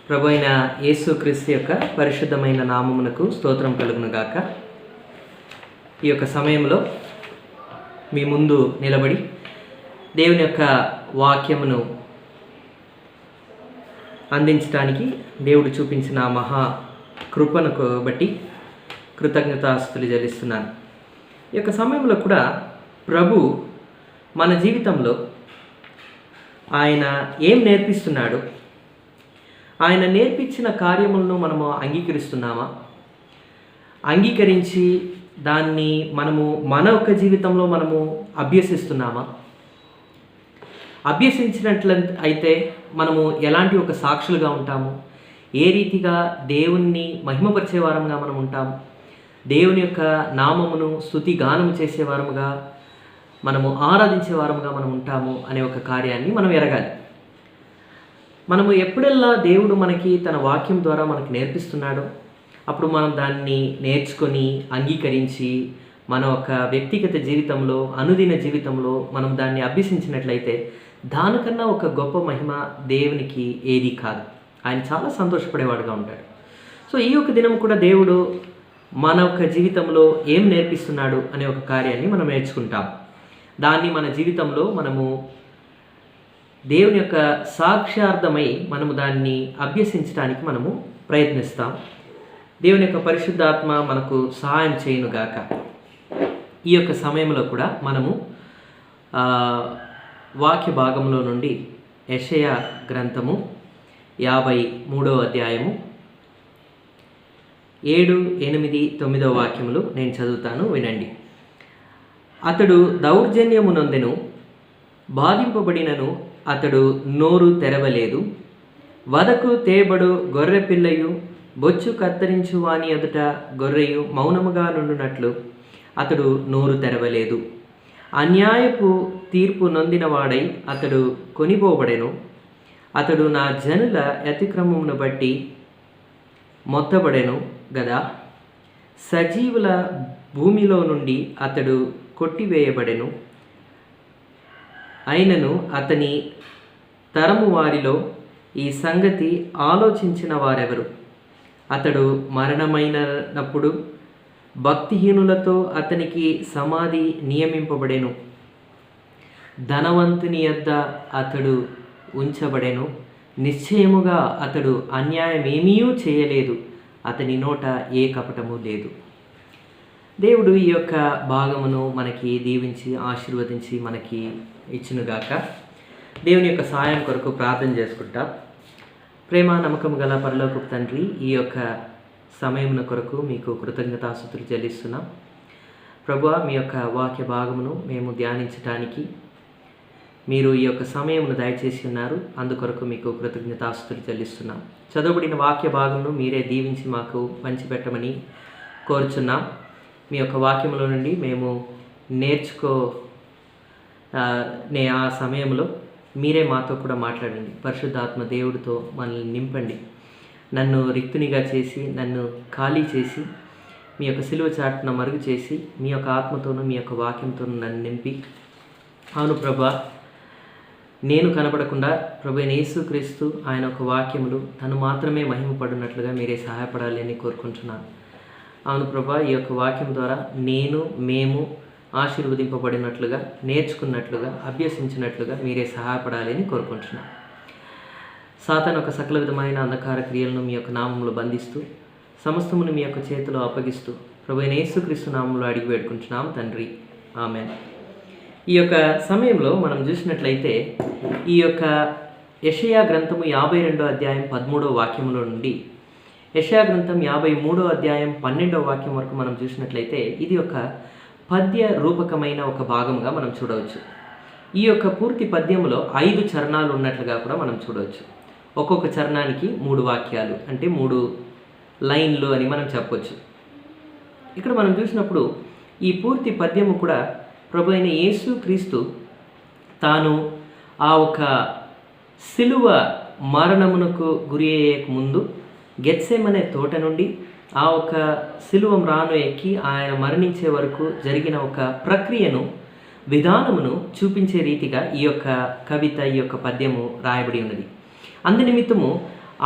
ప్రభు అయిన యేసుక్రీస్తు యొక్క పరిశుద్ధమైన నామమునకు స్తోత్రం కలుగును గాక. ఈ యొక్క సమయంలో మీ ముందు నిలబడి దేవుని యొక్క వాక్యమును అందించడానికి దేవుడు చూపించిన మహా కృపను బట్టి కృతజ్ఞతాస్తుతులు చెల్లిస్తున్నాను. ఈ యొక్క సమయంలో కూడా ప్రభు మన జీవితంలో ఆయన ఏం నేర్పిస్తున్నాడు, ఆయన నేర్పించిన కార్యములను మనము అంగీకరిస్తున్నామా, అంగీకరించి దాన్ని మనము మన యొక్క జీవితంలో మనము అభ్యసిస్తున్నామా? అభ్యసించినట్లయితే మనము ఎలాంటి ఒక సాక్షులుగా ఉంటాము, ఏ రీతిగా దేవుణ్ణి మహిమపరిచే వారంగా మనం ఉంటాము, దేవుని యొక్క నామమును స్తుతి గానము చేసే వారముగా మనము ఆరాధించే వారముగా మనం ఉంటాము అనే ఒక కార్యాన్ని మనం ఎరగాలి. మనము ఎప్పుడెల్లా దేవుడు మనకి తన వాక్యం ద్వారా మనకు నేర్పిస్తున్నాడో అప్పుడు మనం దాన్ని నేర్చుకొని అంగీకరించి మన ఒక వ్యక్తిగత జీవితంలో అనుదిన జీవితంలో మనం దాన్ని అభ్యసించినట్లయితే దానికన్నా ఒక గొప్ప మహిమ దేవునికి ఏది కాదు. ఆయన చాలా సంతోషపడేవాడుగా ఉంటాడు. సో ఈ యొక్క దినం కూడా దేవుడు మన యొక్క జీవితంలో ఏం నేర్పిస్తున్నాడు అనే ఒక కార్యాన్ని మనం నేర్చుకుంటాం. దాన్ని మన జీవితంలో మనము దేవుని యొక్క సాక్ష్యార్థమై మనము దాన్ని అభ్యసించడానికి మనము ప్రయత్నిస్తాం. దేవుని యొక్క పరిశుద్ధాత్మ మనకు సహాయం చేయునుగాక. ఈ యొక్క సమయంలో కూడా మనము వాక్య భాగంలో నుండి యెషయా గ్రంథము 53వ అధ్యాయము 7, 8, 9 వాక్యములు నేను చదువుతాను, వినండి. అతడు దౌర్జన్యము నొందెను, బాధింపబడినను అతడు నోరు తెరవలేదు. వదకు తేబడు గొర్రె పిల్లయు బొచ్చు కత్తిరించు వాని ఎదుట గొర్రెయు మౌనముగా నుండునట్లు అతడు నోరు తెరవలేదు. అన్యాయపు తీర్పు నొందినవాడై అతడు కొనిపోబడెను. అతడు నా జనుల అతిక్రమమును బట్టి మొత్తబడెను గదా. సజీవుల భూమిలో నుండి అతడు కొట్టివేయబడెను. అయినను అతని తరము వారిలో ఈ సంగతి ఆలోచించిన వారెవరు? అతడు మరణమైనప్పుడు భక్తిహీనులతో అతనికి సమాధి నియమింపబడెను. ధనవంతుని యొద్ద అతడు ఉంచబడెను. నిశ్చయముగా అతడు అన్యాయమేమీ చేయలేదు, అతని నోట ఏ కపటము లేదు. దేవుడు ఈ యొక్క భాగమును మనకి దీవించి ఆశీర్వదించి మనకి ఇచ్చునుగాక. దేవుని యొక్క సహాయం కొరకు ప్రార్థన చేసుకుంటా. ప్రేమ నమ్మకము గల పరలోకపు తండ్రి, ఈ యొక్క సమయమున కొరకు మీకు కృతజ్ఞతాస్తుతులు చెల్లిస్తున్నాం. ప్రభువా, మీ యొక్క వాక్య భాగమును మేము ధ్యానించటానికి మీరు ఈ యొక్క సమయమును దయచేసి ఉన్నారు. అందుకొరకు మీకు కృతజ్ఞతాస్తుతులు చెల్లిస్తున్నాం. చదవబడిన వాక్య భాగమును మీరే దీవించి మాకు పంచిపెట్టమని కోరుచున్నాం. మీ యొక్క వాక్యములో నుండి మేము ఆ సమయంలో మీరే మాతో కూడా మాట్లాడండి. పరిశుద్ధాత్మ దేవుడితో మనల్ని నింపండి. నన్ను రిక్తునిగా చేసి, నన్ను ఖాళీ చేసి, మీ యొక్క సిలువ చాటున మరుగు చేసి, మీ యొక్క ఆత్మతోనూ మీ యొక్క వాక్యంతోనూ నన్ను నింపి, అవును ప్రభా, నేను కనపడకుండా ప్రభు అయిన యేసుక్రీస్తు ఆయన ఒక వాక్యములు తను మాత్రమే మహిమపడినట్లుగా మీరే సహాయపడాలి అని కోరుకుంటున్నాను. అవును ప్రభా, ఈ యొక్క వాక్యం ద్వారా మేము ఆశీర్వదింపబడినట్లుగా, నేర్చుకున్నట్లుగా, అభ్యసించినట్లుగా మీరే సహాయపడాలి అని కోరుకుంటున్నాను. సాతాను ఒక సకల విధమైన అంధకార క్రియలను మీ యొక్క నామంలో బంధిస్తూ, సమస్తమును మీ యొక్క చేతిలో అప్పగిస్తూ ప్రభు అయిన యేసుక్రీస్తు నామంలో అడిగి వేడుకుంటున్నాం తండ్రి, ఆమేన్. ఈ యొక్క సమయంలో మనం చూసినట్లయితే ఈ యొక్క యెషయా గ్రంథము 52వ అధ్యాయం 13వ వాక్యములో నుండి యెషయా గ్రంథం 53వ అధ్యాయం 12వ వాక్యం వరకు మనం చూసినట్లయితే ఇది ఒక పద్య రూపకమైన ఒక భాగంగా మనం చూడవచ్చు. ఈ యొక్క పూర్తి పద్యంలో 5 చరణాలు ఉన్నట్లుగా కూడా మనం చూడవచ్చు. ఒక్కొక్క చరణానికి 3 వాక్యాలు, అంటే 3 లైన్లు అని మనం చెప్పవచ్చు. ఇక్కడ మనం చూసినప్పుడు ఈ పూర్తి పద్యము కూడా ప్రభు అయిన యేసుక్రీస్తు తాను ఆ ఒక సిలువ మరణమునకు గురి అయ్యేక ముందు గెత్సెమనే తోట నుండి ఆ ఒక సిలువ మ్రాను ఎక్కి ఆయన మరణించే వరకు జరిగిన ఒక ప్రక్రియను, విధానమును చూపించే రీతిగా ఈ యొక్క కవిత, ఈ యొక్క పద్యము రాయబడి ఉన్నది. అందునిమిత్తము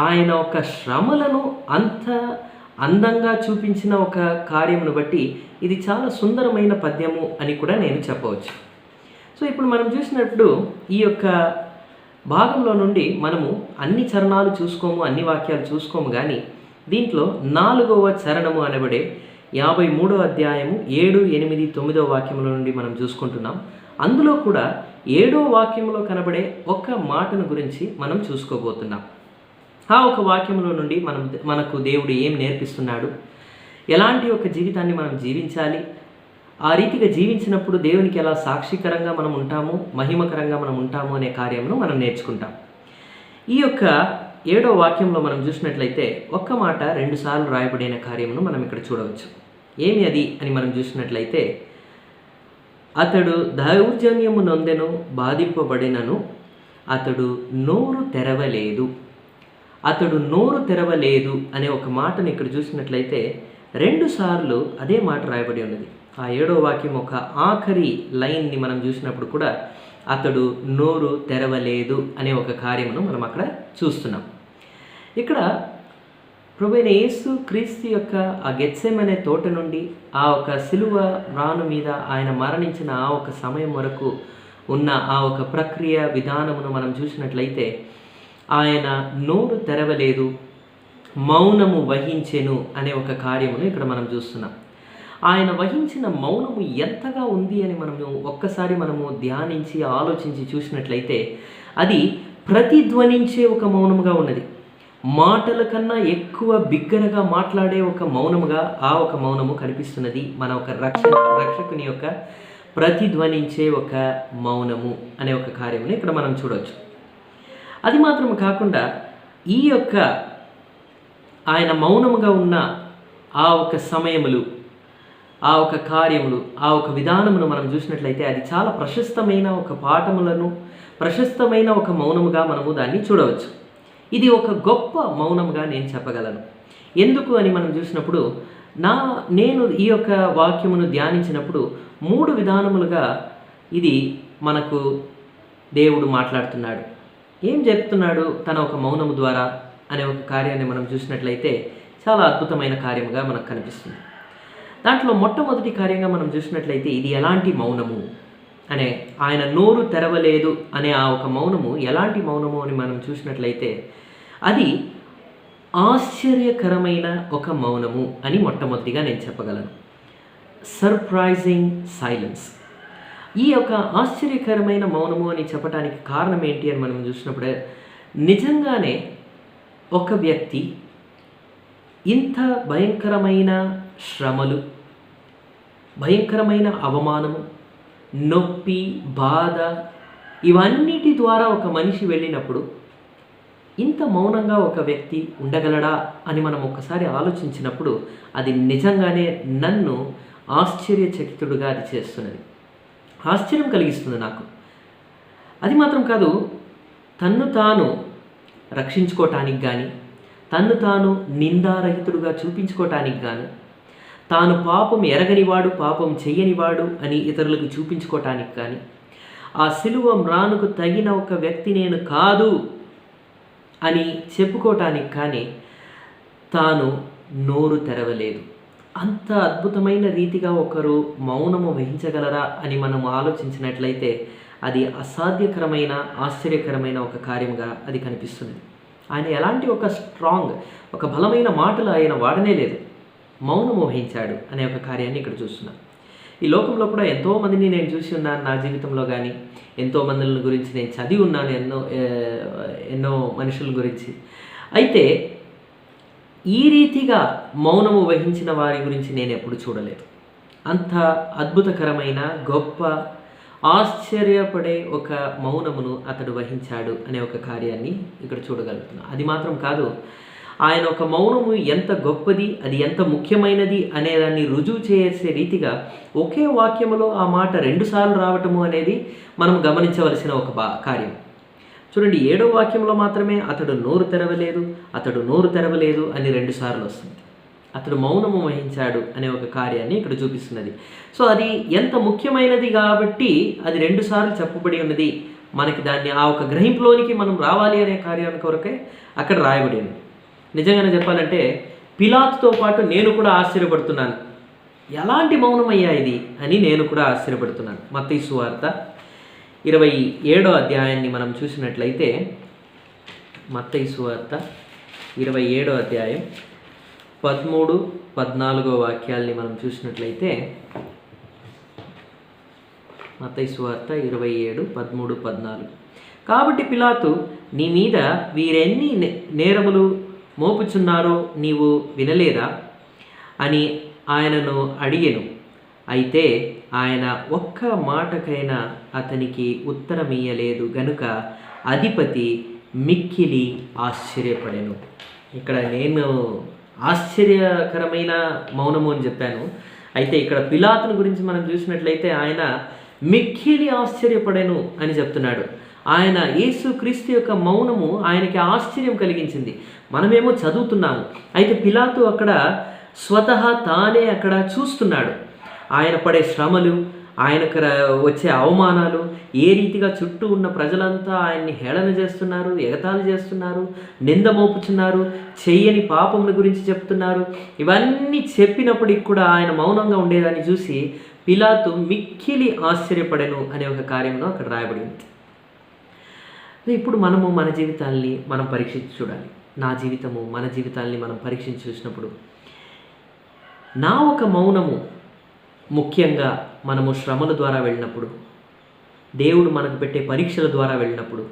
ఆయన ఒక శ్రమలను అంత అందంగా చూపించిన ఒక కార్యమును బట్టి ఇది చాలా సుందరమైన పద్యము అని కూడా నేను చెప్పవచ్చు. సో ఇప్పుడు మనం చూసినప్పుడు ఈ యొక్క భాగంలో నుండి మనము అన్ని చరణాలు చూసుకోము, అన్ని వాక్యాలు చూసుకోము, కానీ దీంట్లో 4వ చరణము అనబడే 53వ అధ్యాయము 7, 8, 9వ వాక్యముల నుండి మనం చూసుకుంటున్నాం. అందులో కూడా 7వ వాక్యంలో కనబడే ఒక మాటను గురించి మనం చూసుకోబోతున్నాం. ఆ ఒక వాక్యంలో నుండి మనకు దేవుడు ఏం నేర్పిస్తున్నాడు, ఎలాంటి ఒక జీవితాన్ని మనం జీవించాలి, ఆ రీతిగా జీవించినప్పుడు దేవునికి ఎలా సాక్షికరంగా మనం ఉంటాము, మహిమకరంగా మనం ఉంటాము అనే కార్యమును మనం నేర్చుకుంటాం. ఈ యొక్క 7వ వాక్యంలో మనం చూసినట్లయితే ఒక్క మాట 2 సార్లు రాయబడిన కార్యమును మనం ఇక్కడ చూడవచ్చు. ఏమి అది అని మనం చూసినట్లయితే, అతడు దౌర్జన్యము నొందెను, బాధింపబడినను అతడు నోరు తెరవలేదు. అతడు నోరు తెరవలేదు అనే ఒక మాటను ఇక్కడ చూసినట్లయితే 2 సార్లు అదే మాట రాయబడి ఉన్నది. ఆ 7వ వాక్యం ఒక ఆఖరి లైన్ని మనం చూసినప్పుడు కూడా అతడు నోరు తెరవలేదు అనే ఒక కార్యమును మనం అక్కడ చూస్తున్నాం. ఇక్కడ ప్రభువైన యేసు క్రీస్తు యొక్క ఆ గెత్సెమనే తోట నుండి ఆ ఒక సిలువ రాను మీద ఆయన మరణించిన ఆ ఒక సమయం వరకు ఉన్న ఆ ఒక ప్రక్రియ విధానమును మనం చూసినట్లయితే ఆయన నోరు తెరవలేదు, మౌనము వహించెను అనే ఒక కార్యమును ఇక్కడ మనం చూస్తున్నాం. ఆయన వహించిన మౌనము ఎంతగా ఉంది అని ఒక్కసారి మనము ధ్యానించి ఆలోచించి చూసినట్లయితే అది ప్రతిధ్వనించే ఒక మౌనముగా ఉన్నది. మాటల కన్నా ఎక్కువ బిగ్గరగా మాట్లాడే ఒక మౌనముగా ఆ ఒక మౌనము కనిపిస్తున్నది. మన ఒక రక్షకుని యొక్క ప్రతిధ్వనించే ఒక మౌనము అనే ఒక కార్యముని ఇక్కడ మనం చూడవచ్చు. అది మాత్రం కాకుండా ఈ యొక్క ఆయన మౌనముగా ఉన్న ఆ ఒక సమయములు, ఆ ఒక కార్యములు, ఆ ఒక విధానమును మనం చూసినట్లయితే అది చాలా ప్రశస్తమైన ఒక పాఠములను, ప్రశస్తమైన ఒక మౌనముగా మనము దాన్ని చూడవచ్చు. ఇది ఒక గొప్ప మౌనముగా నేను చెప్పగలను. ఎందుకు అని మనం చూసినప్పుడు నేను ఈ యొక్క వాక్యమును ధ్యానించినప్పుడు 3 విధానములుగా ఇది మనకు దేవుడు మాట్లాడుతున్నాడు. ఏం చెప్తున్నాడు తన ఒక మౌనము ద్వారా అనే ఒక కార్యాన్ని మనం చూసినట్లయితే చాలా అద్భుతమైన కార్యముగా మనకు కనిపిస్తుంది. దాంట్లో మొట్టమొదటి కార్యంగా మనం చూసినట్లయితే ఇది ఎలాంటి మౌనము అనే, ఆయన నోరు తెరవలేదు అనే ఆ ఒక మౌనము ఎలాంటి మౌనము అని మనం చూసినట్లయితే అది ఆశ్చర్యకరమైన ఒక మౌనము అని మొట్టమొదటిగా నేను చెప్పగలను. Surprising silence. ఈ యొక్క ఆశ్చర్యకరమైన మౌనము అని చెప్పడానికి కారణం ఏంటి అని మనం చూసినప్పుడే, నిజంగానే ఒక వ్యక్తి ఇంత భయంకరమైన శ్రమలు, భయంకరమైన అవమానము, నొప్పి, బాధ ఇవన్నిటి ద్వారా ఒక మనిషి వెళ్ళినప్పుడు ఇంత మౌనంగా ఒక వ్యక్తి ఉండగలడా అని మనం ఒక్కసారి ఆలోచించినప్పుడు అది నిజంగానే నన్ను ఆశ్చర్యచకితుడుగా అది చేస్తున్నది, ఆశ్చర్యం కలిగిస్తుంది నాకు. అది మాత్రం కాదు, తన్ను తాను రక్షించుకోవటానికి కానీ, తన్ను తాను నిందారహితుడుగా చూపించుకోవటానికి కానీ, తాను పాపం ఎరగనివాడు, పాపం చెయ్యనివాడు అని ఇతరులకు చూపించుకోవటానికి కానీ, ఆ సిలువ మ్రానుకు తగిన ఒక వ్యక్తి నేను కాదు అని చెప్పుకోవటానికి కానీ తాను నోరు తెరవలేదు. అంత అద్భుతమైన రీతిగా ఒకరు మౌనము వహించగలరా అని మనం ఆలోచించినట్లయితే అది అసాధ్యకరమైన, ఆశ్చర్యకరమైన ఒక కార్యముగా అది కనిపిస్తుంది. ఆయన ఎలాంటి ఒక స్ట్రాంగ్, ఒక బలమైన మాటలు ఆయన వాడనే లేదు, మౌనము వహించాడు అనే ఒక కార్యాన్ని ఇక్కడ చూస్తున్నాం. ఈ లోకంలో కూడా ఎంతోమందిని నేను చూసి ఉన్నాను నా జీవితంలో, కానీ ఎంతోమంది గురించి నేను చదివి ఉన్నాను, ఎన్నో మనుషుల గురించి. అయితే ఈ రీతిగా మౌనము వహించిన వారి గురించి నేను ఎప్పుడు చూడలేదు. అంత అద్భుతకరమైన, గొప్ప, ఆశ్చర్యపడే ఒక మౌనమును అతడు వహించాడు అనే ఒక కార్యాన్ని ఇక్కడ చూడగలుగుతున్నాను. అది మాత్రం కాదు, ఆయన ఒక మౌనము ఎంత గొప్పది, అది ఎంత ముఖ్యమైనది అనేదాన్ని రుజువు చేసే రీతిగా ఒకే వాక్యములో ఆ మాట 2 సార్లు రావటము అనేది మనం గమనించవలసిన ఒక కార్యం. చూడండి, 7వ వాక్యంలో మాత్రమే అతడు నోరు తెరవలేదు, అతడు నోరు తెరవలేదు అని 2 సార్లు వస్తుంది. అతడు మౌనము వహించాడు అనే ఒక కార్యాన్ని ఇక్కడ చూపిస్తున్నది. సో అది ఎంత ముఖ్యమైనది కాబట్టి అది 2 సార్లు చెప్పబడి ఉన్నది మనకి దాన్ని ఆ ఒక గ్రహింపులోనికి మనం రావాలి అనే కార్యానికి కొరకే అక్కడ రాయబడింది. నిజంగానే చెప్పాలంటే పిలాతుతో పాటు నేను కూడా ఆశ్చర్యపడుతున్నాను. ఎలాంటి మౌనమయ్యా ఇది అని నేను కూడా ఆశ్చర్యపడుతున్నాను. మత్తయి సువార్త 27వ అధ్యాయాన్ని మనం చూసినట్లయితే, మత్తయి సువార్త 27వ అధ్యాయం 13, 14 వాక్యాల్ని మనం చూసినట్లయితే, మత్తయి సువార్త 27, 13, 14. కాబట్టి పిలాతు, నీ మీద వీరెన్ని నేరములు మోపుచున్నారో నీవు వినలేదా అని ఆయనను అడిగెను. అయితే ఆయన ఒక్క మాటకైనా అతనికి ఉత్తరమియ్యలేదు గనుక అధిపతి మిక్కిలి ఆశ్చర్యపడెను. ఇక్కడ నేను ఆశ్చర్యకరమైన మౌనము అని చెప్పాను. అయితే ఇక్కడ పిలాతుని గురించి మనం చూసినట్లయితే ఆయన మిక్కిలి ఆశ్చర్యపడెను అని చెప్తున్నాడు. ఆయన యేసుక్రీస్తు యొక్క మౌనము ఆయనకి ఆశ్చర్యం కలిగించింది. మనమేమో చదువుతున్నాము, అయితే పిలాతు అక్కడ స్వతహా తానే అక్కడ చూస్తున్నాడు. ఆయన పడే శ్రమలు, ఆయనకు వచ్చే అవమానాలు, ఏ రీతిగా చుట్టూ ఉన్న ప్రజలంతా ఆయన్ని హేళన చేస్తున్నారు, ఎగతాళి చేస్తున్నారు, నింద మోపుచున్నారు, చెయ్యని పాపముల గురించి చెప్తున్నారు. ఇవన్నీ చెప్పినప్పటికి కూడా ఆయన మౌనంగా ఉండేదాన్ని చూసి పిలాతు మిక్కిలి ఆశ్చర్యపడెను అనే ఒక కార్యంలో అక్కడ రాయబడింది. ఇప్పుడు మనము మన జీవితాల్ని మనం పరీక్షించి చూడాలి. నా జీవితము, మన జీవితాల్ని మనం పరీక్షించి చూసినప్పుడు నా ఒక మౌనము ముఖ్యంగా మనము శ్రమల ద్వారా వెళ్ళినప్పుడు, దేవుడు మనకు పెట్టే పరీక్షల ద్వారా వెళ్ళినప్పుడు,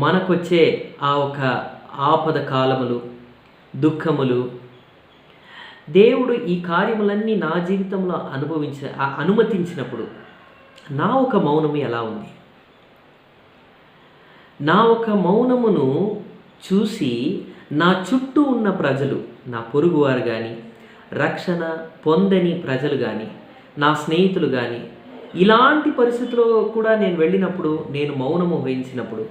మనకొచ్చే ఆ ఒక ఆపద కాలములు, దుఃఖములు, దేవుడు ఈ కార్యములన్నీ నా జీవితంలో అనుమతించినప్పుడు నా ఒక మౌనము ఎలా ఉంది? నా ఒక మౌనమును చూసి నా చుట్టూ ఉన్న ప్రజలు, నా పొరుగువారు కానీ, రక్షణ పొందని ప్రజలు కానీ, నా స్నేహితులు కానీ, ఇలాంటి పరిస్థితుల్లో కూడా నేను వెళ్ళినప్పుడు, నేను మౌనము వహించినప్పుడు,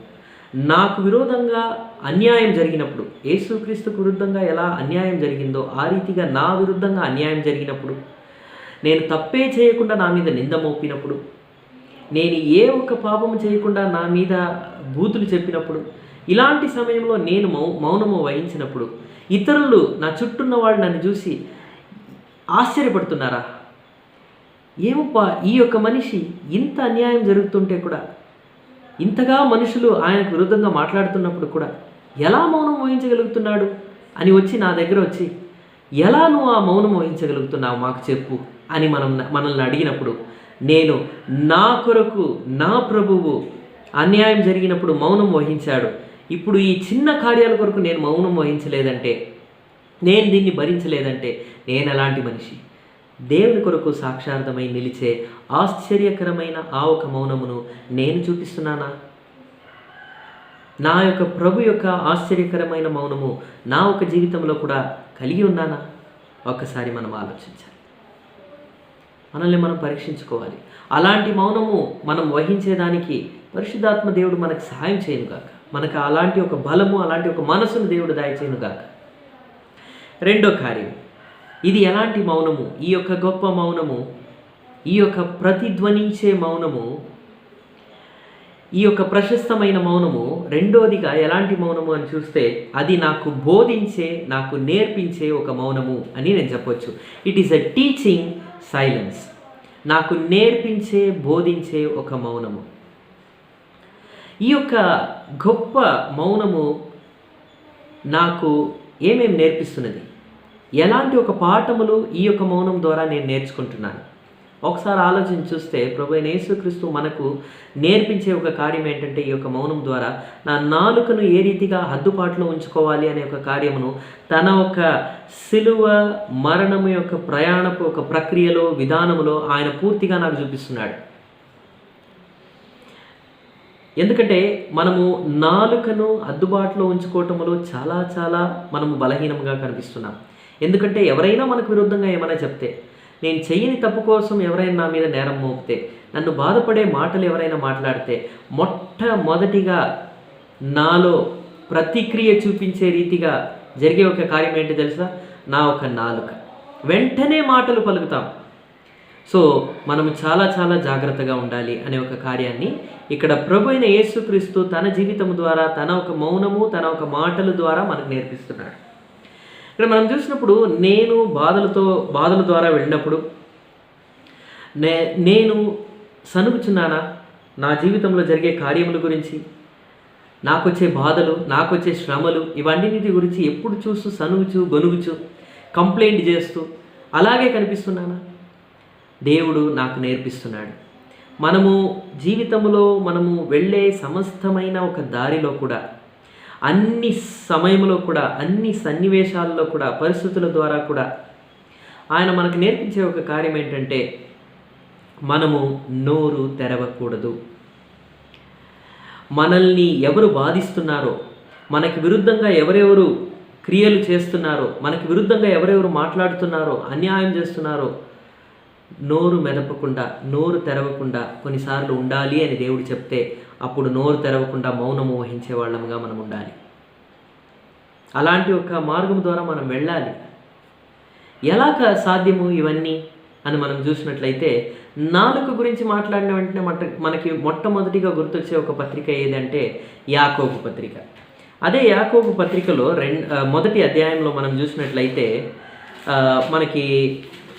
నాకు విరోధంగా అన్యాయం జరిగినప్పుడు, యేసుక్రీస్తుకు విరుద్ధంగా ఎలా అన్యాయం జరిగిందో ఆ రీతిగా నా విరుద్ధంగా అన్యాయం జరిగినప్పుడు, నేను తప్పే చేయకుండా నా మీద నింద మోపినప్పుడు, నేను ఏ ఒక్క పాపము చేయకుండా నా మీద బూతులు చెప్పినప్పుడు, ఇలాంటి సమయంలో నేను మౌనము వహించినప్పుడు ఇతరులు, నా చుట్టూన్న వాళ్ళు నన్ను చూసి ఆశ్చర్యపడుతున్నారా? ఏమప్పా ఈ యొక్క మనిషి ఇంత అన్యాయం జరుగుతుంటే కూడా, ఇంతగా మనుషులు ఆయనకు విరుద్ధంగా మాట్లాడుతున్నప్పుడు కూడా ఎలా మౌనం వహించగలుగుతున్నాడు అని వచ్చి నా దగ్గర వచ్చి, ఎలా నువ్వు ఆ మౌనం వహించగలుగుతున్నావు మాకు చెప్పు అని మనల్ని అడిగినప్పుడు, నేను నా కొరకు నా ప్రభువు అన్యాయం జరిగినప్పుడు మౌనం వహించాడు, ఇప్పుడు ఈ చిన్న కార్యాల కొరకు నేను మౌనం వహించలేదంటే, నేను దీన్ని భరించలేదంటే నేను ఎలాంటి మనిషి? దేవుని కొరకు సాక్షార్థమై నిలిచే ఆశ్చర్యకరమైన ఆ ఒక మౌనమును నేను చూపిస్తున్నానా? నా యొక్క ప్రభు యొక్క ఆశ్చర్యకరమైన మౌనము నా ఒక జీవితంలో కూడా కలిగి ఉన్నానా? ఒక్కసారి మనం ఆలోచించాలి, మనల్ని మనం పరీక్షించుకోవాలి. అలాంటి మౌనము మనం వహించేదానికి పరిశుద్ధాత్మ దేవుడు మనకు సహాయం చేయనుగాక. మనకు అలాంటి ఒక బలము, అలాంటి ఒక మనసును దేవుడు దయచేయనుగాక. రెండో కార్యం, ఇది ఎలాంటి మౌనము? ఈ యొక్క గొప్ప మౌనము, ఈ యొక్క ప్రతిధ్వనించే మౌనము, ఈ యొక్క ప్రశస్తమైన మౌనము రెండోదిగా ఎలాంటి మౌనము అని చూస్తే, అది నాకు బోధించే, నాకు నేర్పించే ఒక మౌనము అని నేను చెప్పొచ్చు. It is a teaching silence. నాకు నేర్పించే, బోధించే ఒక మౌనము. ఈ యొక్క గొప్ప మౌనము నాకు ఏమేమి నేర్పిస్తున్నది? ఎలాంటి ఒక పాఠములు ఈ యొక్క మౌనం ద్వారా నేను నేర్చుకుంటున్నాను? ఒకసారి ఆలోచించి చూస్తే ప్రభువైన యేసుక్రీస్తు మనకు నేర్పించే ఒక కార్యం ఏంటంటే, ఈ యొక్క మౌనం ద్వారా నా నాలుకను ఏ రీతిగా హద్దుపాటులో ఉంచుకోవాలి అనే ఒక కార్యమును తన ఒక సిలువ మరణము యొక్క ప్రయాణపు ఒక ప్రక్రియలో, విధానములో ఆయన పూర్తిగా నాకు చూపిస్తున్నాడు. ఎందుకంటే మనము నాలుకను అద్దుబాటులో ఉంచుకోవటంలో చాలా చాలా మనము బలహీనంగా కనిపిస్తున్నాం. ఎందుకంటే ఎవరైనా మనకు విరుద్ధంగా ఏమైనా చెప్తే, నేను చెయ్యని తప్పు కోసం ఎవరైనా నా మీద నేరం మోపితే, నన్ను బాధపడే మాటలు ఎవరైనా మాట్లాడితే, మొట్టమొదటిగా నాలో ప్రతిక్రియ చూపించే రీతిగా జరిగే ఒక కార్యం ఏంటి తెలుసా? నా ఒక నాలుక. వెంటనే మాటలు పలుకుతాం. సో మనము చాలా చాలా జాగ్రత్తగా ఉండాలి అనే ఒక కార్యాన్ని ఇక్కడ ప్రభు అయిన యేసుక్రీస్తు తన జీవితం ద్వారా, తన ఒక మౌనము, తన ఒక మాటల ద్వారా మనకు నేర్పిస్తున్నాడు. ఇక్కడ మనం చూసినప్పుడు నేను బాధల ద్వారా వెళ్ళినప్పుడు నేను సనుగుచున్నానా నా జీవితంలో జరిగే కార్యముల గురించి, నాకొచ్చే బాధలు, నాకొచ్చే శ్రమలు, ఇవన్నిటి గురించి ఎప్పుడు చూస్తూ సనుగుచు గొనుగుచు కంప్లైంట్ చేస్తూ అలాగే కనిపిస్తున్నానా? దేవుడు నాకు నేర్పిస్తున్నాడు. మనము జీవితంలో మనము వెళ్ళే సమస్తమైన ఒక దారిలో కూడా, అన్ని సమయంలో కూడా, అన్ని సన్నివేశాల్లో కూడా, పరిస్థితుల ద్వారా కూడా ఆయన మనకు నేర్పించే ఒక కార్యం ఏంటంటే మనము నోరు తెరవకూడదు. మనల్ని ఎవరు బాధిస్తున్నారో, మనకి విరుద్ధంగా ఎవరెవరు క్రియలు చేస్తున్నారో, మనకి విరుద్ధంగా ఎవరెవరు మాట్లాడుతున్నారో, అన్యాయం చేస్తున్నారో, నోరు మెదపకుండా, నోరు తెరవకుండా కొన్నిసార్లు ఉండాలి అని దేవుడు చెప్తే అప్పుడు నోరు తెరవకుండా మౌనము వహించే వాళ్ళముగా మనం ఉండాలి. అలాంటి ఒక మార్గం ద్వారా మనం వెళ్ళాలి. ఎలా సాధ్యము ఇవన్నీ అని మనం చూసినట్లయితే, నాలుక గురించి మాట్లాడిన వెంటనే మనకి మొట్టమొదటిగా గుర్తొచ్చే ఒక పత్రిక ఏదంటే యాకోబు పత్రిక. అదే యాకోబు పత్రికలో మొదటి అధ్యాయంలో మనం చూసినట్లయితే మనకి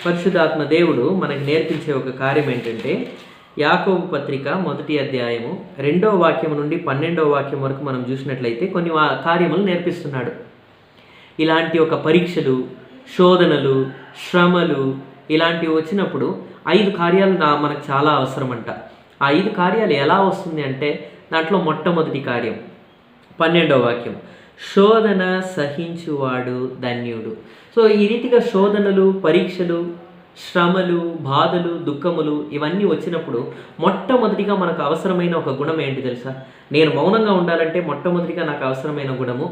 పరిశుద్ధాత్మ దేవుడు మనకి నేర్పించే ఒక కార్యం ఏంటంటే, యాకోబు పత్రిక మొదటి అధ్యాయము 2వ వాక్యం నుండి 12వ వాక్యం వరకు మనం చూసినట్లయితే కొన్ని కార్యములు నేర్పిస్తున్నాడు. ఇలాంటి ఒక పరీక్షలు, శోధనలు, శ్రమలు ఇలాంటివి వచ్చినప్పుడు 5 కార్యాలు మనకు చాలా అవసరం అంట. ఆ 5 కార్యాలు ఎలా వస్తుంది అంటే, దాంట్లో మొట్టమొదటి కార్యం 12వ వాక్యం, శోధన సహించువాడు ధన్యుడు. సో ఈ రీతిగా శోధనలు, పరీక్షలు, శ్రమలు, బాధలు, దుఃఖములు ఇవన్నీ వచ్చినప్పుడు మొట్టమొదటిగా మనకు అవసరమైన ఒక గుణం ఏంటి తెలుసా? నేను మౌనంగా ఉండాలంటే మొట్టమొదటిగా నాకు అవసరమైన గుణము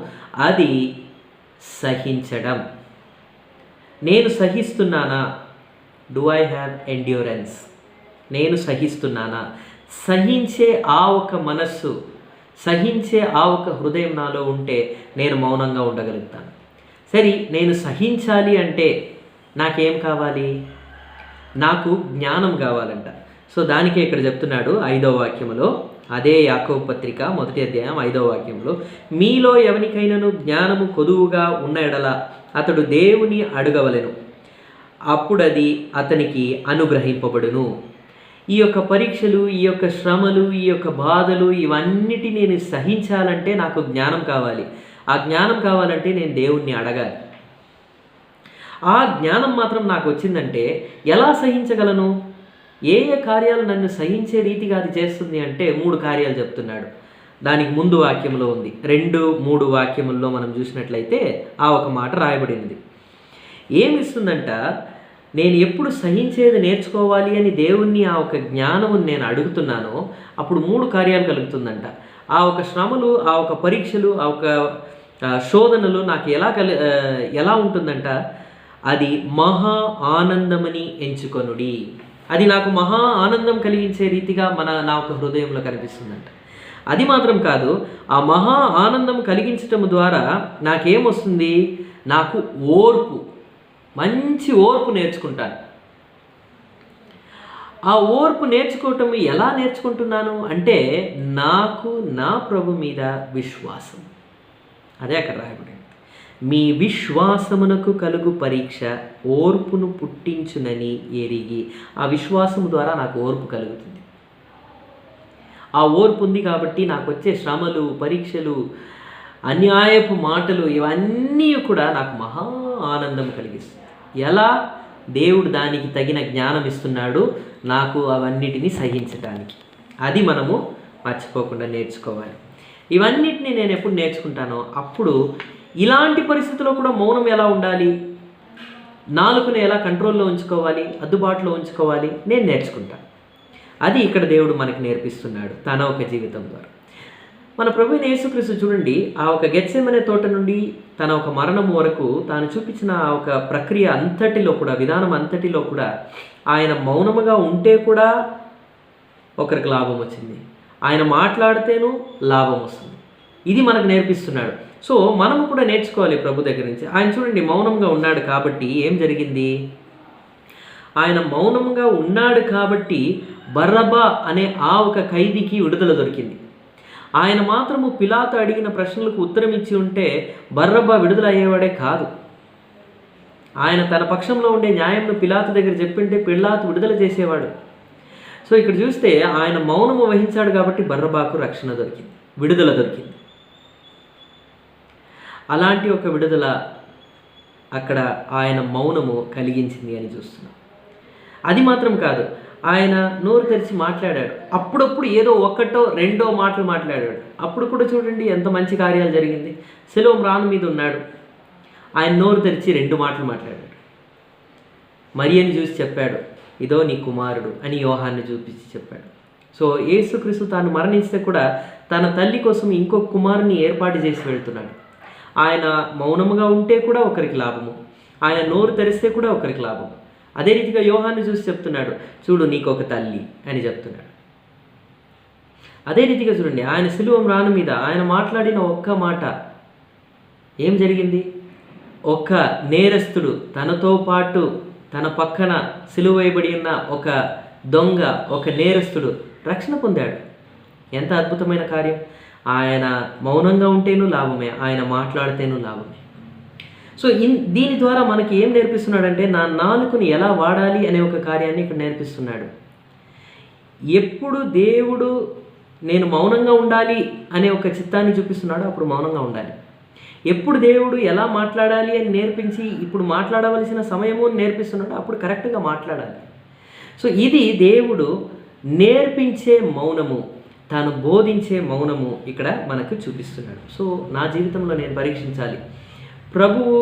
అది సహించడం. నేను సహిస్తున్నానా? Do I have endurance? నేను సహిస్తున్నానా? సహించే ఆ ఒక మనస్సు, సహించే ఆ ఒక హృదయం నాలో ఉంటే నేను మౌనంగా ఉండగలుగుతాను. సరే, నేను సహించాలి అంటే నాకేం కావాలి? నాకు జ్ఞానం కావాలంట. సో దానికే ఇక్కడ చెప్తున్నాడు 5వ వాక్యంలో, అదే యాకోబు పత్రిక మొదటి అధ్యాయం 5వ వాక్యంలో, మీలో ఎవరికైనాను జ్ఞానము కొదువుగా ఉన్న ఎడల అతడు దేవుని అడగవలెను, అప్పుడది అతనికి అనుగ్రహింపబడును. ఈ యొక్క పరీక్షలు, ఈ యొక్క శ్రమలు, ఈ యొక్క బాధలు ఇవన్నిటి నేను సహించాలంటే నాకు జ్ఞానం కావాలి. ఆ జ్ఞానం కావాలంటే నేను దేవుణ్ణి అడగాలి. ఆ జ్ఞానం మాత్రం నాకు వచ్చిందంటే ఎలా సహించగలను? ఏ కార్యాలు నన్ను సహించే రీతిగా అది చేస్తుంది అంటే 3 కార్యాలు చెప్తున్నాడు. దానికి ముందు వాక్యంలో ఉంది. 2, 3 వాక్యముల్లో మనం చూసినట్లయితే ఆ ఒక మాట రాయబడింది. ఏమిస్తుందంట? నేను ఎప్పుడు సహించేది నేర్చుకోవాలి అని దేవుణ్ణి ఆ ఒక జ్ఞానము నేను అడుగుతున్నానో అప్పుడు 3 కార్యాలు కలుగుతుందంట. ఆ ఒక శ్రమలు, ఆ ఒక పరీక్షలు, ఆ ఒక శోధనలు నాకు ఎలా ఉంటుందంట? అది మహా ఆనందమని ఎంచుకొనుడి. అది నాకు మహా ఆనందం కలిగించే రీతిగా నా ఒక హృదయంలో కనిపిస్తుందంట. అది మాత్రం కాదు, ఆ మహా ఆనందం కలిగించటం ద్వారా నాకేమొస్తుంది? నాకు ఓర్పు, మంచి ఓర్పు నేర్చుకుంటాను. ఆ ఓర్పు నేర్చుకోవటం ఎలా నేర్చుకుంటున్నాను అంటే, నాకు నా ప్రభు మీద విశ్వాసం. అదే అక్కడ రాయబడింది. మీ విశ్వాసమునకు కలుగు పరీక్ష ఓర్పును పుట్టించునని ఎరిగి. ఆ విశ్వాసం ద్వారా నాకు ఓర్పు కలుగుతుంది. ఆ ఓర్పు ఉంది కాబట్టి నాకు వచ్చే శ్రమలు, పరీక్షలు, అన్యాయపు మాటలు ఇవన్నీ కూడా నాకు మహా ఆనందం కలిగిస్తుంది. ఎలా? దేవుడు దానికి తగిన జ్ఞానం ఇస్తున్నాడు నాకు అవన్నిటిని సహించడానికి. అది మనము మర్చిపోకుండా నేర్చుకోవాలి. ఇవన్నిటిని నేను ఎప్పుడు నేర్చుకుంటానో అప్పుడు ఇలాంటి పరిస్థితుల్లో కూడా మౌనం ఎలా ఉండాలి, నాలుకను ఎలా కంట్రోల్లో ఉంచుకోవాలి, అందుబాటులో ఉంచుకోవాలి నేను నేర్చుకుంటాను. అది ఇక్కడ దేవుడు మనకి నేర్పిస్తున్నాడు తన ఒక జీవితం ద్వారా. మన ప్రభువైన యేసుక్రీస్తు చూడండి, ఆ ఒక గెత్సెమనే తోట నుండి తన ఒక మరణం వరకు తాను చూపించిన ఆ ఒక ప్రక్రియ అంతటిలో కూడా, విధానం అంతటిలో కూడా ఆయన మౌనముగా ఉంటే కూడా ఒకరికి లాభం వచ్చింది, ఆయన మాట్లాడితేనూ లాభం వస్తుంది. ఇది మనకు నేర్పిస్తున్నాడు. సో మనము కూడా నేర్చుకోవాలి ప్రభు దగ్గర నుంచి. ఆయన చూడండి మౌనంగా ఉన్నాడు కాబట్టి ఏం జరిగింది? ఆయన మౌనంగా ఉన్నాడు కాబట్టి బర్రబ్బా అనే ఆ ఒక ఖైదీకి విడుదల దొరికింది. ఆయన మాత్రము పిలాతు అడిగిన ప్రశ్నలకు ఉత్తరం ఇచ్చి ఉంటే బర్రబ్బా విడుదల అయ్యేవాడే కాదు. ఆయన తన పక్షంలో ఉండే న్యాయంను పిలాతు దగ్గర చెప్పింటే పిలాతు విడుదల చేసేవాడు. సో ఇక్కడ చూస్తే ఆయన మౌనము వహించాడు కాబట్టి బర్రబాకు రక్షణ దొరికింది, విడుదల దొరికింది. అలాంటి ఒక విడుదల అక్కడ ఆయన మౌనము కలిగించింది అని చూస్తున్నాం. అది మాత్రం కాదు, ఆయన నోరు తెరిచి మాట్లాడాడు. అప్పుడప్పుడు ఏదో ఒకటో రెండో మాటలు మాట్లాడాడు. అప్పుడు కూడా చూడండి ఎంత మంచి కార్యాలు జరిగింది. శిలువ మ్రాను మీద ఉన్నాడు, ఆయన నోరు తెరిచి 2 మాటలు మాట్లాడాడు. మరియని చూసి చెప్పాడు, ఇదో నీ కుమారుడు అని యోహాన్ని చూపించి చెప్పాడు. సో యేసుక్రీస్తు తాను మరణిస్తే కూడా తన తల్లి కోసం ఇంకొక కుమారుని ఏర్పాటు చేసి వెళ్తున్నాడు. ఆయన మౌనముగా ఉంటే కూడా ఒకరికి లాభము, ఆయన నోరు తెరిస్తే కూడా ఒకరికి లాభము. అదే రీతిగా యోహాన్ని చూసి చెప్తున్నాడు, చూడు నీకు ఒక తల్లి అని చెప్తున్నాడు. అదే రీతిగా చూడండి, ఆయన శిలువ మ్రాను మీద ఆయన మాట్లాడిన ఒక్క మాట ఏం జరిగింది? ఒక నేరస్తుడు, తనతో పాటు తన పక్కన సిలువ వేయబడి ఉన్న ఒక దొంగ, ఒక నేరస్తుడు రక్షణ పొందాడు. ఎంత అద్భుతమైన కార్యం! ఆయన మౌనంగా ఉంటేనూ లాభమే, ఆయన మాట్లాడితేనూ లాభమే. సో దీని ద్వారా మనకి ఏం నేర్పిస్తున్నాడంటే, నా నాలుకను ఎలా వాడాలి అనే ఒక కార్యాన్ని ఇక్కడ నేర్పిస్తున్నాడు. ఎప్పుడు దేవుడు నేను మౌనంగా ఉండాలి అనే ఒక చిత్తాన్ని చూపిస్తున్నాడో అప్పుడు మౌనంగా ఉండాలి. ఎప్పుడు దేవుడు ఎలా మాట్లాడాలి అని నేర్పించి ఇప్పుడు మాట్లాడవలసిన సమయము నేర్పిస్తున్నాడో అప్పుడు కరెక్ట్గా మాట్లాడాలి. సో ఇది దేవుడు నేర్పించే మౌనము, తాను బోధించే మౌనము ఇక్కడ మనకు చూపిస్తున్నాడు. సో నా జీవితంలో నేను పరీక్షించాలి, ప్రభువు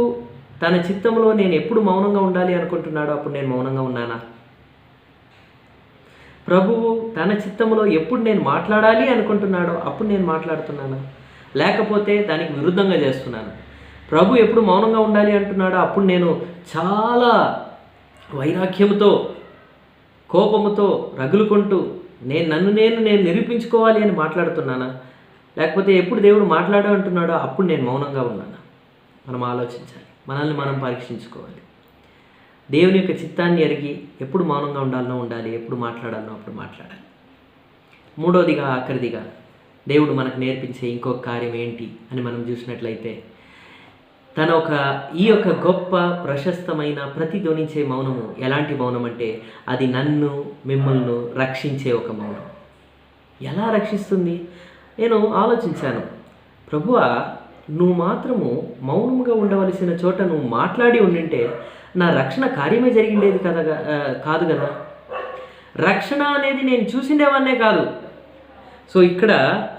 తన చిత్తంలో నేను ఎప్పుడు మౌనంగా ఉండాలి అనుకుంటున్నాడో అప్పుడు నేను మౌనంగా ఉన్నానా? ప్రభువు తన చిత్తంలో ఎప్పుడు నేను మాట్లాడాలి అనుకుంటున్నాడో అప్పుడు నేను మాట్లాడుతున్నానా? లేకపోతే దానికి విరుద్ధంగా చేస్తున్నాను? ప్రభు ఎప్పుడు మౌనంగా ఉండాలి అంటున్నాడో అప్పుడు నేను చాలా వైరాగ్యంతో, కోపముతో రగులుకుంటూ నన్ను నేను నిరూపించుకోవాలి అని మాట్లాడుతున్నానా? లేకపోతే ఎప్పుడు దేవుడు మాట్లాడు అంటున్నాడో అప్పుడు నేను మౌనంగా ఉన్నానా? మనం ఆలోచించాలి, మనల్ని మనం పరీక్షించుకోవాలి. దేవుని యొక్క చిత్తాన్ని ఎరిగి ఎప్పుడు మౌనంగా ఉండాలి, ఎప్పుడు మాట్లాడాలనో అప్పుడు మాట్లాడాలి. మూడోదిగా, ఆఖరిదిగా దేవుడు మనకు నేర్పించే ఇంకొక కార్యం ఏంటి అని మనం చూసినట్లయితే, ఈ యొక్క గొప్ప ప్రశస్తమైన ప్రతిధ్వనించే మౌనము ఎలాంటి మౌనం అంటే అది నన్ను మిమ్మల్ని రక్షించే ఒక మౌనం. ఎలా రక్షిస్తుంది? నేను ఆలోచించాను, ప్రభువా నువ్వు మాత్రము మౌనముగా ఉండవలసిన చోట నువ్వు మాట్లాడి ఉండింటే నా రక్షణ కార్యమే జరిగిండేది కాదు కదా. రక్షణ అనేది నేను చూసిండేవాన్నే కాదు. సో ఇక్కడ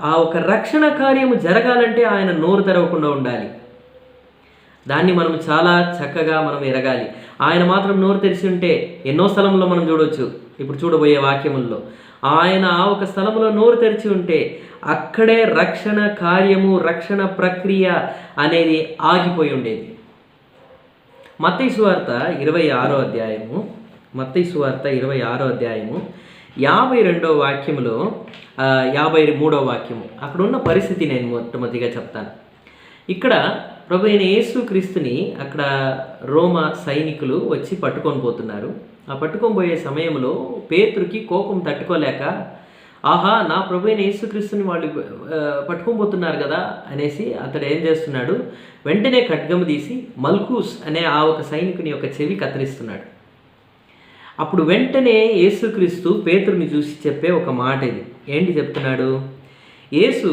ఆ ఒక రక్షణ కార్యము జరగాలంటే ఆయన నోరు తెరవకుండా ఉండాలి. దాన్ని మనం చాలా చక్కగా మనం ఎరగాలి. ఆయన మాత్రం నోరు తెరిచి ఉంటే ఎన్నో స్థలంలో మనం చూడవచ్చు. ఇప్పుడు చూడబోయే వాక్యముల్లో ఆయన ఆ ఒక స్థలంలో నోరు తెరిచి ఉంటే అక్కడే రక్షణ కార్యము, రక్షణ ప్రక్రియ అనేది ఆగిపోయి ఉండేది. మత్తయి సువార్త 26వ అధ్యాయము, మత్తయి సువార్త 26వ అధ్యాయము 52వ వాక్యములో 53వ వాక్యము అక్కడ ఉన్న పరిస్థితి నేను మొట్టమొదటిగా చెప్తాను. ఇక్కడ ప్రభు అయిన యేసుక్రీస్తుని అక్కడ రోమా సైనికులు వచ్చి పట్టుకొని పోతున్నారు. ఆ పట్టుకొని పోయే సమయంలో పేతురుకి కోపం తట్టుకోలేక, ఆహా నా ప్రభు అయిన యేసుక్రీస్తుని వాళ్ళు పట్టుకొని పోతున్నారు కదా అనేసి అతడు ఏం చేస్తున్నాడు, వెంటనే ఖడ్గము తీసి మల్కూస్ అనే ఆ ఒక సైనికుని యొక్క చెవి కత్తిరిస్తున్నాడు. అప్పుడు వెంటనే యేసుక్రీస్తు పేతురుని చూసి చెప్పే ఒక మాట ఇది. ఏంటి చెప్తున్నాడు? యేసు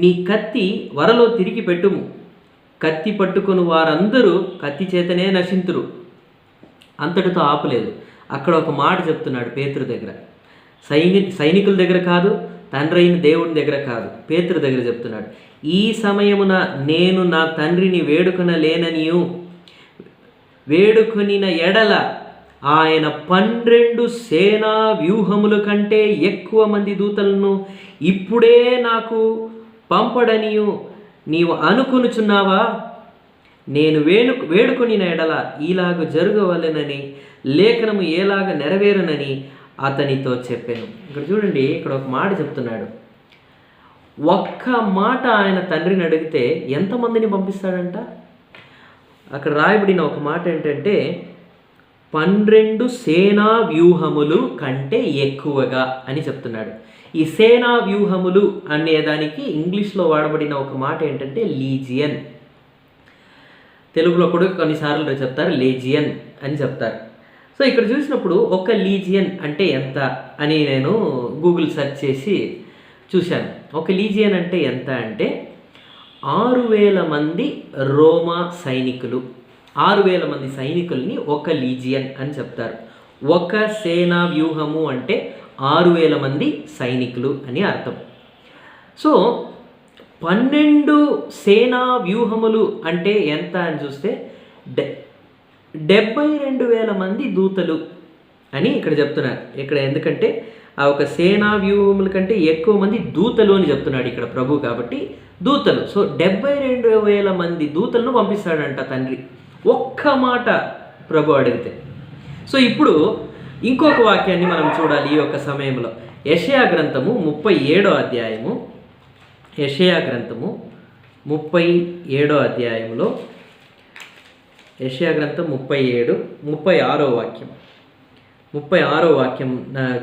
నీ కత్తి వరలో తిరిగి పెట్టుము, కత్తి పట్టుకొని వారందరూ కత్తి చేతనే నశింతురు. అంతటితో ఆపలేదు. అక్కడ ఒక మాట చెప్తున్నాడు పేతురు దగ్గర. సైనికుల దగ్గర కాదు, తండ్రి అయిన దేవుని దగ్గర కాదు, పేతురు దగ్గర చెప్తున్నాడు. ఈ సమయమున నేను నా తండ్రిని వేడుకొనలేననియు, వేడుకొనిన ఎడల ఆయన 12 సేనా వ్యూహముల కంటే ఎక్కువ మంది దూతలను ఇప్పుడే నాకు పంపడనియు నీవు అనుకొనుచున్నావా? నేను వేడుకొనిన ఎడల ఈలాగ జరగవలెనని లేఖనము ఏలాగ నెరవేరునని అతనితో చెప్పాను. ఇక్కడ చూడండి, ఇక్కడ ఒక మాట చెప్తున్నాడు. ఒక్క మాట ఆయన తండ్రిని అడిగితే ఎంతమందిని పంపిస్తాడంట? అక్కడ రాయబడిన ఒక మాట ఏంటంటే 12 సేనా వ్యూహములు కంటే ఎక్కువగా అని చెప్తున్నాడు. ఈ సేనా వ్యూహములు అనే దానికి ఇంగ్లీష్లో వాడబడిన ఒక మాట ఏంటంటే లీజియన్. తెలుగులో కూడా కొన్నిసార్లు చెప్తారు లేజియన్ అని చెప్తారు. సో ఇక్కడ చూసినప్పుడు ఒక లీజియన్ అంటే ఎంత అని నేను గూగుల్ సెర్చ్ చేసి చూశాను. ఒక లీజియన్ అంటే ఎంత అంటే 6,000 మంది రోమా సైనికులు. 6,000 మంది సైనికుల్ని ఒక లీజియన్ అని చెప్తారు. ఒక సేనా వ్యూహము అంటే 6,000 మంది సైనికులు అని అర్థం. సో 12 సేనా వ్యూహములు అంటే ఎంత అని చూస్తే 72,000 మంది దూతలు అని ఇక్కడ చెప్తున్నారు. ఇక్కడ ఎందుకంటే ఆ ఒక సేనా వ్యూహముల కంటే ఎక్కువ మంది దూతలు అని చెప్తున్నాడు ఇక్కడ ప్రభు, కాబట్టి దూతలు. సో 72,000 మంది దూతలను పంపిస్తాడంట తండ్రి, ఒక్క మాట ప్రభు అడిగితే. సో ఇప్పుడు ఇంకొక వాక్యాన్ని మనం చూడాలి ఈ యొక్క సమయంలో. యెషయా గ్రంథము 37వ అధ్యాయము, యెషయా గ్రంథము 37వ అధ్యాయంలో, యెషయా గ్రంథం 37, 36వ వాక్యం. 36వ వాక్యం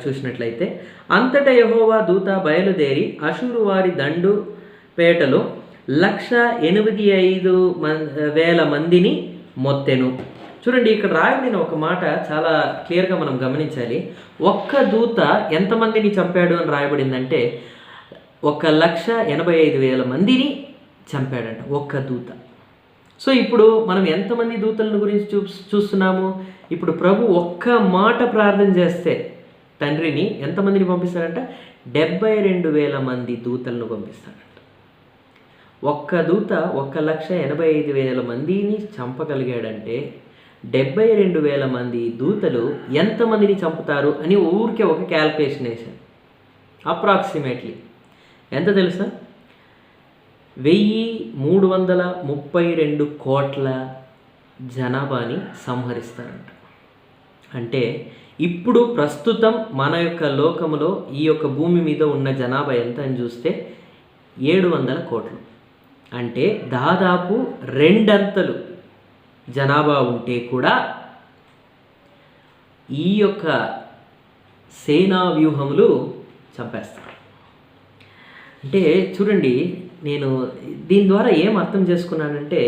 చూసినట్లయితే, అంతటా యెహోవా దూత బయలుదేరి అషూరు వారి దండు పేటలో 185,000 మందిని మొత్తెను. చూడండి, ఇక్కడ రాయబడిన ఒక మాట చాలా క్లియర్గా మనం గమనించాలి. ఒక్క దూత ఎంతమందిని చంపాడు అని రాయబడిందంటే 185,000 మందిని చంపాడంట ఒక్క దూత. సో ఇప్పుడు మనం ఎంతమంది దూతలను గురించి చూస్తున్నాము? ఇప్పుడు ప్రభు ఒక్క మాట ప్రార్థన చేస్తే తండ్రిని ఎంతమందిని పంపిస్తాడంట? 72,000 మంది దూతలను పంపిస్తాడంట. ఒక్క దూత 185,000 మందిని చంపగలిగాడంటే 72,000 మంది దూతలు ఎంతమందిని చంపుతారు అని ఊరికే ఒక క్యాల్కులేషన్ వేశాను. అప్రాక్సిమేట్లీ ఎంత తెలుసా? 1,332 కోట్ల జనాభాని సంహరిస్తారంట. అంటే ఇప్పుడు ప్రస్తుతం మన యొక్క లోకములో ఈ యొక్క భూమి మీద ఉన్న జనాభా ఎంత అని చూస్తే 700 కోట్లు. అంటే దాదాపు 2 అంతలు జనాభా ఉంటే కూడా ఈ యొక్క సేనా వ్యూహములు చంపేస్తారు. అంటే చూడండి, నేను దీని ద్వారా ఏం అర్థం చేసుకున్నానంటే,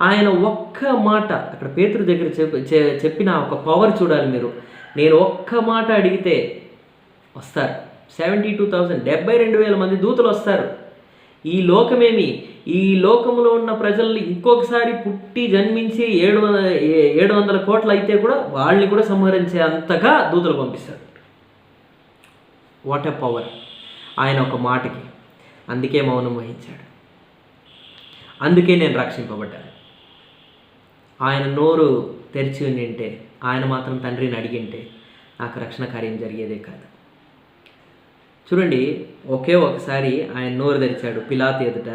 ఆయన ఒక్క మాట అక్కడ పేతురు దగ్గర చెప్పిన ఒక పవర్ చూడాలి మీరు. నేను ఒక్క మాట అడిగితే వస్తారు 72,000, 72,000 మంది దూతలు వస్తారు. ఈ లోకమేమి, ఈ లోకంలో ఉన్న ప్రజల్ని ఇంకొకసారి పుట్టి జన్మించి 700 కోట్లు అయితే కూడా వాళ్ళని కూడా సంహరించే అంతగా దూతలు పంపిస్తారు. వాట్ ఎ పవర్ ఆయన ఒక మాటకి. అందుకే మౌనం వహించాడు. అందుకే నేను రక్షింపబడ్డాను. ఆయన నోరు తెరిచి ఉండింటే, ఆయన మాత్రం తండ్రిని అడిగింటే నాకు రక్షణ కార్యం జరిగేదే కాదు. చూడండి, ఒకే ఒకసారి ఆయన నోరు తెరిచాడు పిలాతు ఎదుట.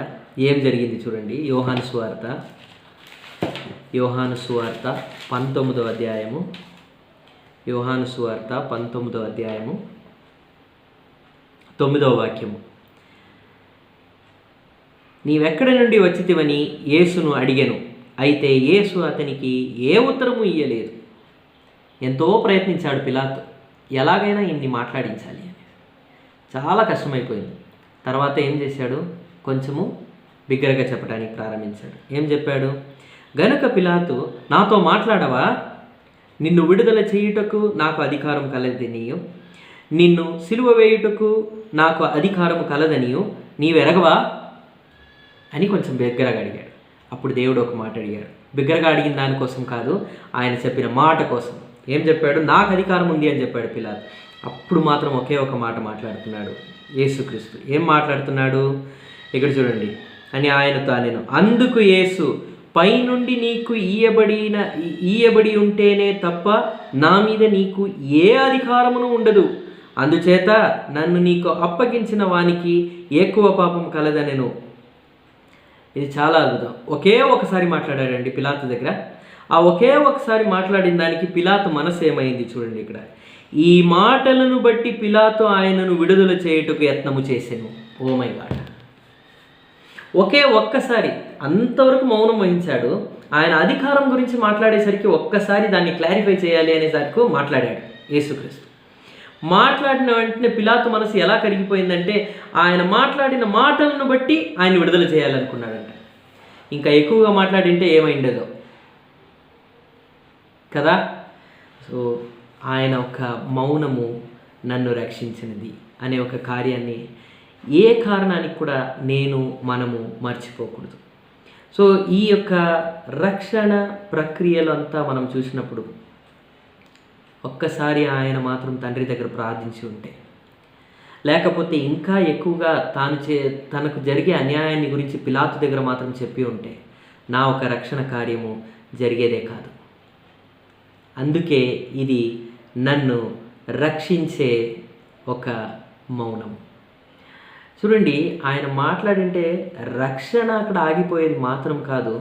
ఏం జరిగింది చూడండి. యోహాను సువార్త 19వ అధ్యాయము, యోహాను సువార్త 19వ అధ్యాయము 9వ వాక్యము. నీవెక్కడి నుండి వచ్చితివని యేసును అడిగెను. అయితే యేసు అతనికి ఏ ఉత్తరము ఇయ్యలేదు. ఎంతో ప్రయత్నించాడు పిలాతు, ఎలాగైనా ఇన్ని మాట్లాడించాలి అని. చాలా కష్టమైపోయింది. తర్వాత ఏం చేశాడు? కొంచెము బిగ్గరగా చెప్పడానికి ప్రారంభించాడు. ఏం చెప్పాడు? గనుక పిలాతు, నాతో మాట్లాడవా? నిన్ను విడుదల చేయుటకు నాకు అధికారం కలదనియు, నిన్ను సిలువ వేయుటకు నాకు అధికారం కలదనియు నీవెరగవా అని కొంచెం బిగ్గరగా అడిగాడు. అప్పుడు దేవుడు ఒక మాట అడిగాడు. బిగ్గరగా అడిగిన దానికోసం కాదు, ఆయన చెప్పిన మాట కోసం. ఏం చెప్పాడు? నాకు అధికారం ఉంది అని చెప్పాడు పిలాతు. అప్పుడు మాత్రం ఒకే ఒక మాట మాట్లాడుతున్నాడు యేసుక్రీస్తు. ఏం మాట్లాడుతున్నాడు? ఇక్కడ చూడండి. అని ఆయనతో నేను, అందుకు యేసు, పైనుండి నీకు ఇయ్యబడి ఉంటేనే తప్ప నా మీద నీకు ఏ అధికారమును ఉండదు. అందుచేత నన్ను నీకు అప్పగించిన వానికి ఎక్కువ పాపం కలదనెను. ఇది చాలా అద్భుతం. ఒకే ఒకసారి మాట్లాడాడండి పిలాతు దగ్గర. ఆ ఒకే ఒకసారి మాట్లాడిన దానికి పిలాతు మనసు ఏమైంది చూడండి ఇక్కడ. ఈ మాటలను బట్టి పిలాతు ఆయనను విడుదల చేయుటకు యత్నము చేసెను. Oh my God. ఒకే ఒక్కసారి అంతవరకు మౌనం వహించాడు. ఆయన అధికారం గురించి మాట్లాడేసరికి ఒక్కసారి దాన్ని క్లారిఫై చేయాలి అనేసరికి మాట్లాడాడు యేసుక్రీస్తు. మాట్లాడిన వెంటనే పిలాతు మనసు ఎలా కరిగిపోయిందంటే ఆయన మాట్లాడిన మాటలను బట్టి ఆయన విడుదల చేయాలనుకున్నాడంట. ఇంకా ఎక్కువగా మాట్లాడింటే ఏమైండేదో కదా. సో ఆయన ఒక మౌనము నన్ను రక్షించినది అనే ఒక కార్యాన్ని ఏ కారణానికి కూడా మనము మర్చిపోకూడదు. సో ఈ యొక్క రక్షణ ప్రక్రియలు అంతా మనం చూసినప్పుడు ఒక్కసారి ఆయన మాత్రం తండ్రి దగ్గర ప్రార్థించి ఉంటే, లేకపోతే ఇంకా ఎక్కువగా తనకు జరిగే అన్యాయాన్ని గురించి పిలాతు దగ్గర మాత్రం చెప్పి ఉంటే నా ఒక రక్షణ కార్యము జరిగేదే కాదు. అందుకే ఇది నన్ను రక్షించే ఒక మౌనం. చూడండి, ఆయన మాట్లాడింటే రక్షణ అక్కడ ఆగిపోయేది మాత్రం కాదు,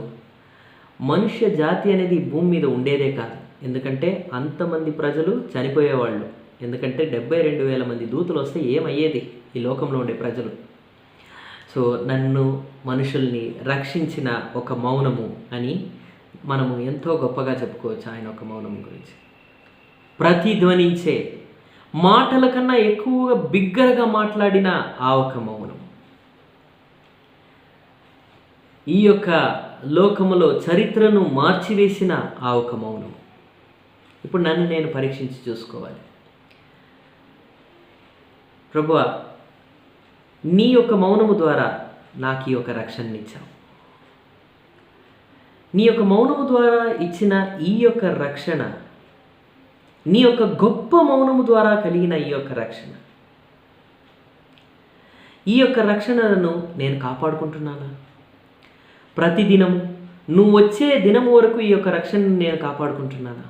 మనుష్య జాతి అనేది భూమి మీద ఉండేదే కాదు. ఎందుకంటే అంతమంది ప్రజలు చనిపోయేవాళ్ళు. ఎందుకంటే 72,000 మంది దూతలు వస్తే ఏమయ్యేది ఈ లోకంలో ఉండే ప్రజలు. సో నన్ను మనుషుల్ని రక్షించిన ఒక మౌనము అని మనము ఎంతో గొప్పగా చెప్పుకోవచ్చు ఆయన ఒక మౌనము గురించి. ప్రతిధ్వనించే మాటల కన్నా ఎక్కువగా బిగ్గరగా మాట్లాడిన ఆ ఒక మౌనం ఈ యొక్క లోకములో చరిత్రను మార్చివేసిన ఆ ఒక మౌనం. ఇప్పుడు నన్ను నేను పరీక్షించి చూసుకోవాలి. ప్రభువా, నీ యొక్క మౌనము ద్వారా నాకు ఈ యొక్క రక్షణనిచ్చావు. నీ యొక్క మౌనము ద్వారా ఇచ్చిన ఈ యొక్క రక్షణ, నీ యొక్క గొప్ప మౌనము ద్వారా కలిగిన ఈ యొక్క రక్షణ, ఈ యొక్క రక్షణను నేను కాపాడుకుంటున్నానా? ప్రతిదినము నువ్వు వచ్చే దినము వరకు ఈ యొక్క రక్షణను నేను కాపాడుకుంటున్నానా?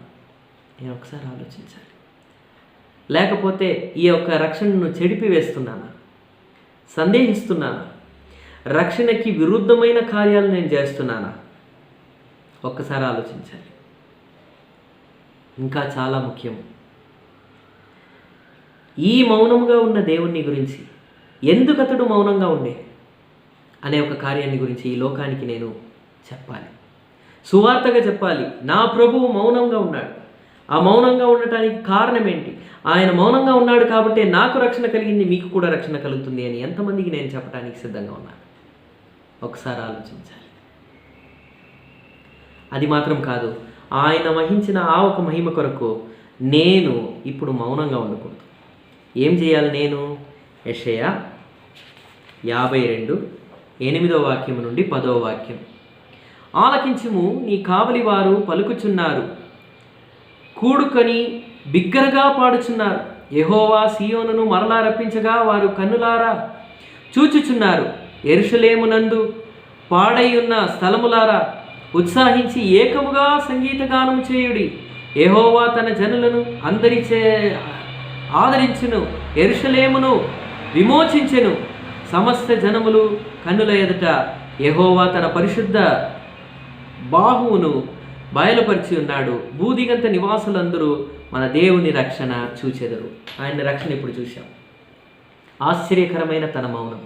నేను ఒకసారి ఆలోచించాలి. లేకపోతే ఈ యొక్క రక్షణను చెడిపివేస్తున్నానా? సందేహిస్తున్నానా? రక్షణకి విరుద్ధమైన కార్యాలు నేను చేస్తున్నానా? ఒక్కసారి ఆలోచించాలి. ఇంకా చాలా ముఖ్యం, ఈ మౌనముగా ఉన్న దేవుణ్ణి గురించి, ఎందుకు అతడు మౌనంగా ఉండే అనే ఒక కార్యాన్ని గురించి ఈ లోకానికి నేను చెప్పాలి, సువార్తగా చెప్పాలి. నా ప్రభువు మౌనంగా ఉన్నాడు. ఆ మౌనంగా ఉండటానికి కారణం ఏంటి? ఆయన మౌనంగా ఉన్నాడు కాబట్టి నాకు రక్షణ కలిగింది, మీకు కూడా రక్షణ కలుగుతుంది అని ఎంతమందికి నేను చెప్పడానికి సిద్ధంగా ఉన్నాను? ఒకసారి ఆలోచించాలి. అది మాత్రం కాదు, ఆయన వహించిన ఆ ఒక మహిమ కొరకు నేను ఇప్పుడు మౌనంగా ఉండకూడదు. ఏం చేయాలి నేను? యెషయా 52:8 నుండి 10. ఆలకించుము, నీ కావలి వారు పలుకుచున్నారు, కూడుకొని బిగ్గరగా పాడుచున్నారు. యెహోవా సీయోనును మరలా రప్పించగా వారు కన్నులారా చూచుచున్నారు. యెరూషలేమునందు పాడై ఉన్న స్థలములారా ఉత్సాహించి ఏకముగా సంగీతగానము చేయుడి. యెహోవా తన జనులను అందరిచే ఆదరించును, యెరూషలేమును విమోచించెను. సమస్త జనములు కన్నుల ఎదుట యెహోవా తన పరిశుద్ధ బాహువును బయలుపరిచి ఉన్నాడు. భూదిగంత నివాసులందరూ మన దేవుని రక్షణ చూచెదరు. ఆయన రక్షణ ఇప్పుడు చూశాం. ఆశ్చర్యకరమైన తన మౌనం,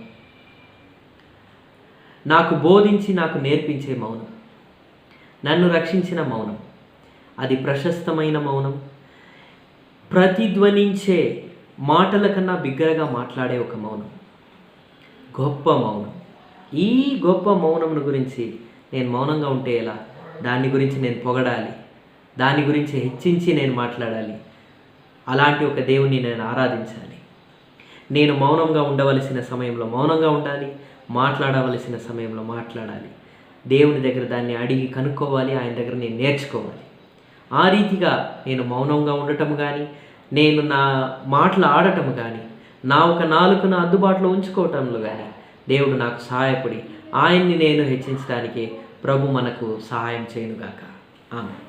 నాకు బోధించి నాకు నేర్పించే మౌనం, నన్ను రక్షించిన మౌనం, అది ప్రశస్తమైన మౌనం, ప్రతిధ్వనించే మాటల కన్నా బిగ్గరగా మాట్లాడే ఒక మౌనం, గొప్ప మౌనం. ఈ గొప్ప మౌనమును గురించి నేను మౌనంగా ఉంటే ఎలా? దాని గురించి నేను పొగడాలి, దాని గురించి హెచ్చించి నేను మాట్లాడాలి. అలాంటి ఒక దేవుణ్ణి నేను ఆరాధించాలి. నేను మౌనంగా ఉండవలసిన సమయంలో మౌనంగా ఉండాలి, మాట్లాడవలసిన సమయంలో మాట్లాడాలి. దేవుని దగ్గర దాన్ని అడిగి కనుక్కోవాలి, ఆయన దగ్గర నేను నేర్చుకోవాలి. ఆ రీతిగా నేను మౌనంగా ఉండటం కానీ, నేను నా మాటలు ఆడటం కానీ, నా ఒక నాలుకను అందుబాటులో ఉంచుకోవటంలో కానీ దేవుడు నాకు సహాయపడి ఆయన్ని నేను హెచ్చించడానికి ప్రభు మనకు సహాయం చేయనుగాక. ఆమేన్.